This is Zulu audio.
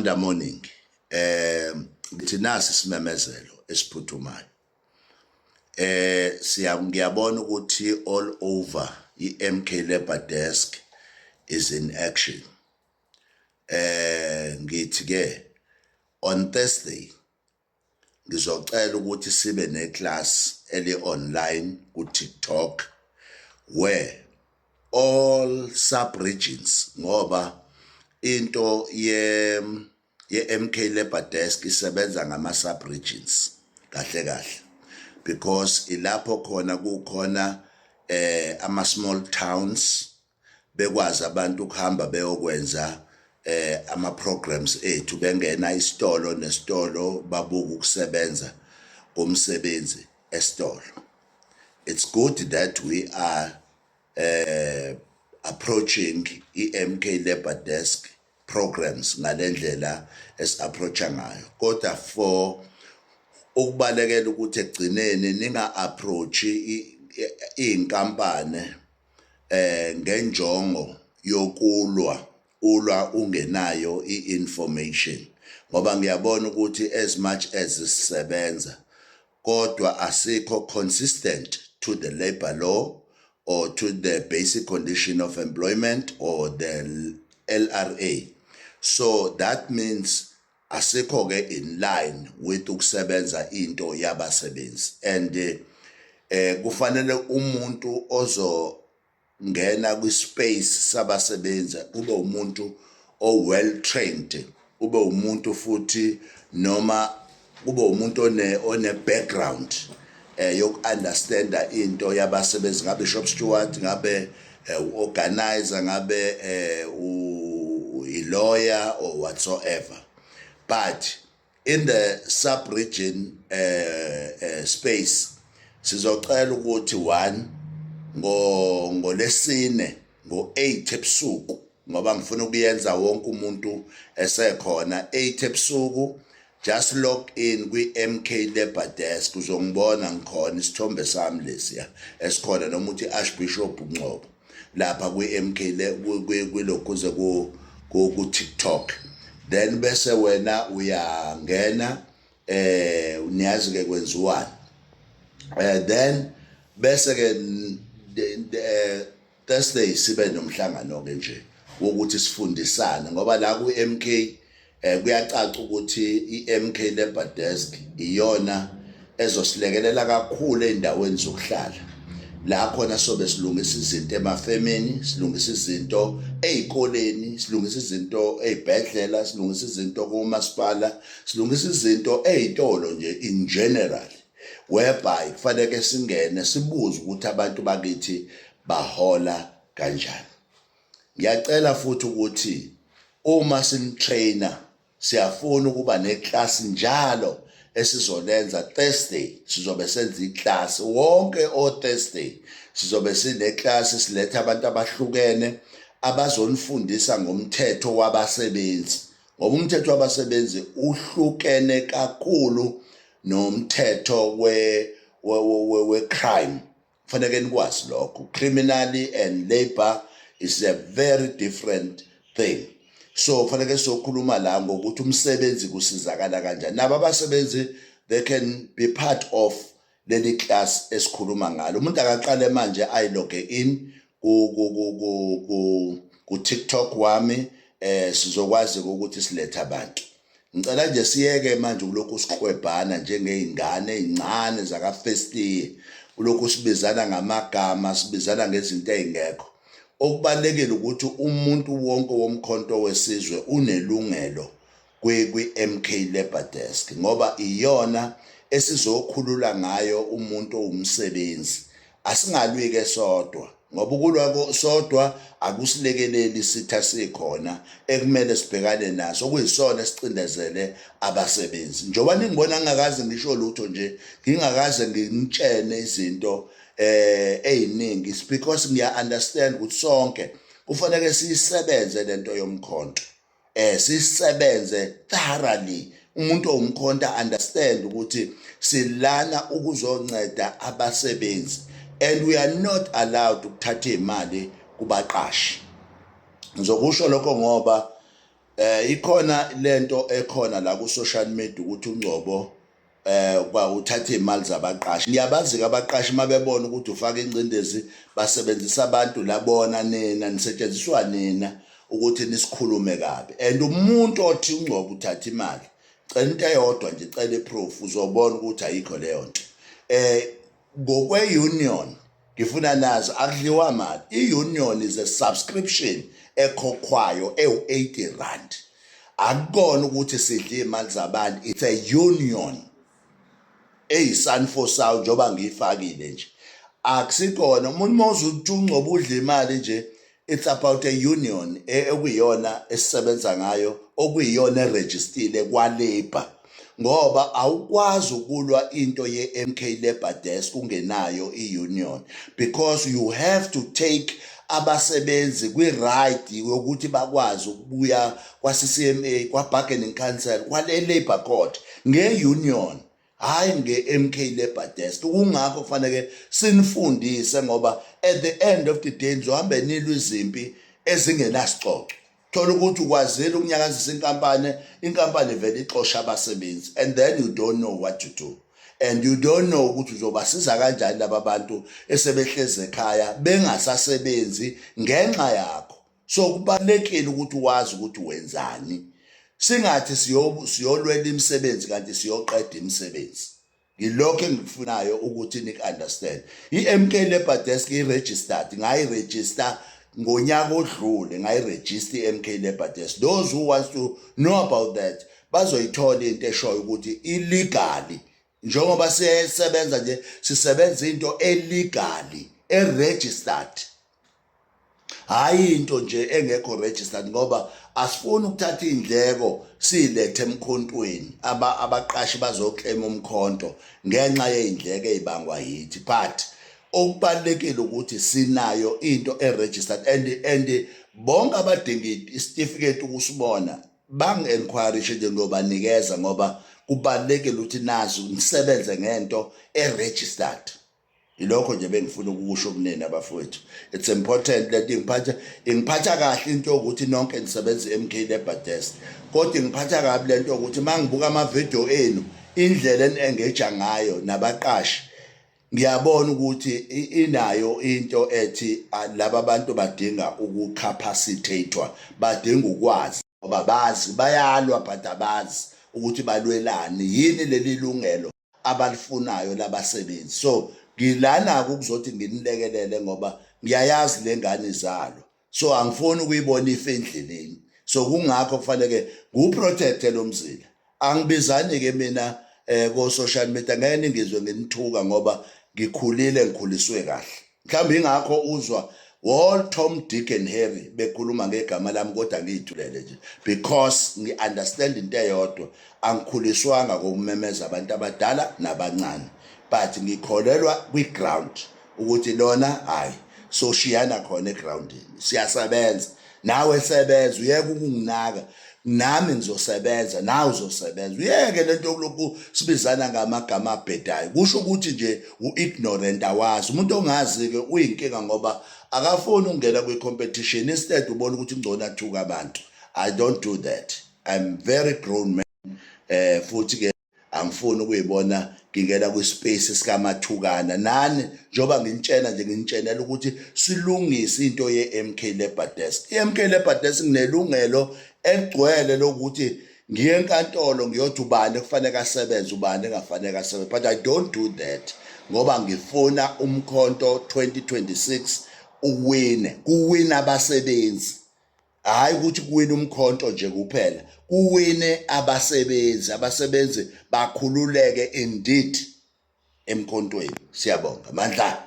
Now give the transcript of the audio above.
Monday morning ngithi nasi isimemezelo esiphuthumayo. Ngiyabona ukuthi all over i-MK Labour Desk is in action. Ngithi ke on Thursday ngizocela ukuthi sibe neclass online ku TikTok where all sub-regions ngoba into ye-MK Labour Desk isebenza ngama sub-regions kahle because ilapho khona kukhona ama small towns bekwazi abantu ukuhamba beyokwenza ama programs ethu bengena isitolo nesitolo babuka ukusebenza komsebenzi esitolo. It's good that we are approaching i-MK Labour Desk programs ngalendlela esi-approacha ngayo, kodwa for ukubalekela ukuthi egcineni ninga-approach iy'nkampane ngenjongo yokulwa ungenayo i-information, ngoba ngiyabona ukuthi as much as sisebenza kodwa asikho consistent to the labor law or to the basic condition of employment or the LRA. So that means asikho ke in line with ukusebenza into yabasebenzi, and kufanele umuntu ozongena kwi-space sabasebenza kube umuntu well trained, kube umuntu futhi noma kube umuntu one background yoku-understanda into yabasebenzi, ngabe shop steward, ngabe organizer, ngabe lawyer or whatsoever. But in the sub-region space sizocela ukuthi 1 ngolesine ngo-8 ebusuku, ngoba ngifuna ukuyenza wonke umuntu esekhona 8 ebusuku. Just log in kwi-MK Labour Desk uzongibona ngikhona, isithombe sami lesiya esikhona noma uthi Archbishop Ncoko lapha kwi-MK kulokuze ku TikTok. Then bese wena uyangena niyazi ke kwenziwani. Then bese ke Thursday sibe nomhlangano ke nje wokuthi sifundisane, ngoba la ku-MK kuyacaca ukuthi i-MK Labour Desk iyona ezosilekelela kakhulu ey'ndaweni zokuhlala, la khona sobe silungisa izinto emafemini, silungisa izinto ey'koleni, silungisa izinto ey'bhedlela, silungisa izinto kumasipala, silungisa izinto ey'tolo nje in general, whereby kufanele singene sibuze ukuthi abantu bakithi bahola kanjani. Ngiyacela futhi ukuthi uma sinitrainer siyafuna ukuba neclass njalo esizolenza Thursday. Sizobe senza iclass wonke Thursday, sizobe sineclass siletha abantu abahlukene abazonifundisa ngomthetho wabasebenzi, ngoba umthetho wabasebenzi uhlukene kakhulu nomthetho we-crime. Kufanele nikwazi lokho. Criminally and labor is a very different thing. So kufanele sokhuluma la ngokuthi umsebenzi kusizakala kanjani. Nabo abasebenzi they can be part of leli class esikhuluma ngalo. Umuntu akaqale manje ayiloge in ku TikTok wami, sizokwazi ukuthi silethe abantu. Ngicela nje siyeke manje kulokhu siqhwebhana njengey'ngane ey'ncane zaka first year, kulokhu sibizana ngamagama, sibizana ngezinto ey'ngekho. Okubalekile ukuthi umuntu wonke womkhonto wesizwe unelungelo kwi-MK Labour Desk, ngoba iyona esizokhulula ngayo umuntu owumsebenzi. Asingalwi-ke sodwa, ngoba ukulwa sodwa akusilekeleli sitha sikhona ekumele sibhekane naso, okuyisona esicindezele abasebenzi. Njengoba ningibona ngingakaze ngisho lutho nje, ngingakaze ngimtshene izinto ey'ningi, because ngiya-understand ukuthi sonke kufanele siyisebenze lento yomkhonto, sisebenze thoroughly. Umuntu owumkhonto understand ukuthi silana ukuzonceda abasebenzi, and we are not allowed ukuthatha imali kubaqashi. Ngizokusho lokho ngoba ikhona lento ekhona la ku social media ukuthi uNgcobo uthatha imali zabaqashi. Ngiyabazi abaqashi mabebona ukuthi ufaka ingcindezi basebenzisa abantu labona nina nisetshenziswa nina ukuthi nisikhulume kabi. And umuntu othi uNgcobo uthatha imali, cela into eyodwa nje, cela iproof uzobona ukuthi ayikho leyo nto. Ngokwe union ngifuna nazo akudliwa mali. I-union is a subscription ekhokhwayo ewu-80 rand. Akukona ukuthi sidle imali zabantu, it's a union eyisanfosayo njengoba ngiyifakile nje. Akusikona umuntu mawuzuthi uNgcobo udla imali nje, it's about a union ekuyiyona esisebenza ngayo, okuyiyona eregistile kwa-Labour. Ngoba awukwazi ukulwa into ye-MK Labour Desk ungenayo i-union, because you have to take abasebenzi kwi-right yokuthi bakwazi ukubuya kwa-CCMA, kwa-Bargaining Council, kwale-Labour Court nge-union, hayi nge-MK Labour Desk. Kungakho kufanele sinifundise, ngoba at the end of the day nizohambe nilwe izimpi ezingenasicoco. Thola ukuthi ukwazile ukunyakazisa inkampani vele ixosha abasebenzi, and then you don't know what to do, and you don't know ukuthi uzobasiza kanjani laba bantu esebehleze ekhaya bengasasebenzi ngenxa yakho. So kubalekile ukuthi wazi ukuthi wenzani, singathi siyolwela imisebenzi kanti siyoqeda imisebenzi. Ngilokho engikufunayo ukuthi nik-understand. I-MK Labour Desk i-registered, ngayi-register ngonyaka odlule, ngayi-register i-MK Labour Desk. Those who want to know about that bazoyithola into eshoyo ukuthi illegally, njengoba sisebenza nje, sisebenza into elegally, e-registered, hayi into nje engekho registered. Ngoba asifuni ukuthatha indleko silethe emkhontweni, abaqashi bazoclaim umkhonto ngenxa yeindleko ezibangwa yithi. But okubalekile ukuthi sinayo into e-registered, and bonke abadinga isitifiketi ukusibona bang-encourage nje ngobanikeza, ngoba kubalekile ukuthi nazo nisebenze ngento e-registered. Ilokho nje bengifuna ukusho kunene abafowethu. It's important that ingiphatha kahle into yokuthi nonke nisebenza i-MK Labour Desk, kodwa ngiphatha kabi lento yokuthi mangibuka ama-video enu, indlela eni-engage ngayo nabaqashi, ngiyabona ukuthi inayo into ethi laba bantu badinga ukucapacitatewa, badinga ukwazi, ngoba bazi bayalwa but abazi ukuthi balwelani, yini leli lungelo abalifunayo labasebenzi. So ngilana ukuzothi nginilekelele, ngoba ngiyayazi lengane izalo, so angifuni ukuyibona ife endleleni. So kungakho kufanele ngiwuprotecte lo mzila. Angibizani ke mina ko social media, ngeke ningizwe nginithuka ngoba ngikhulile, ngikhuliswe kahle. Mhlawumbe ingakho uzwa all Tom, Dick and Harry bekhuluma ngegama lami, kodwa ngiyithulele nje because ngi-understand into eyodwa, angikhuliswanga ngokumemeza abantu abadala nabancane, but ngikholelwa kwi-ground ukuthi lona hayi so shiyana khona egroundini, siyasebenza. Nawe sebenza, uyeke ukunginaka, nami ngizosebenza, nawe uzosebenza. Uyeke lento yokulokhu sibizana ngamagama abhedayo, kusho ukuthi nje u-ignorant, awazi. Umuntu ongazi-ke uyinkinga, ngoba akafuni ukungena kwi-competition, instead ubona ukuthi ngcono athuka abantu. I don't do that. I'm very grown man, futhi-ke angifuni ukuyibona ngingena kwispace sikamathukana nani, njengoba nginitshena nje, nginitshenela ukuthi silungise into ye-MK Labour Desk. I-MK Labour Desk nginelungelo egcwele lokuthi ngiye enkantolo ngiyothi ubani kufanele asebenze, ubani engafanele asebenze, but I don't do that, ngoba ngifuna umkhonto 2026 uwine, kuwina abasebenzi, hayi ukuthi kuwina umkhonto nje kuphela, kuwine abasebenzi, abasebenzi bakhululeke indeed emkhontweni. Siyabonga, mandla.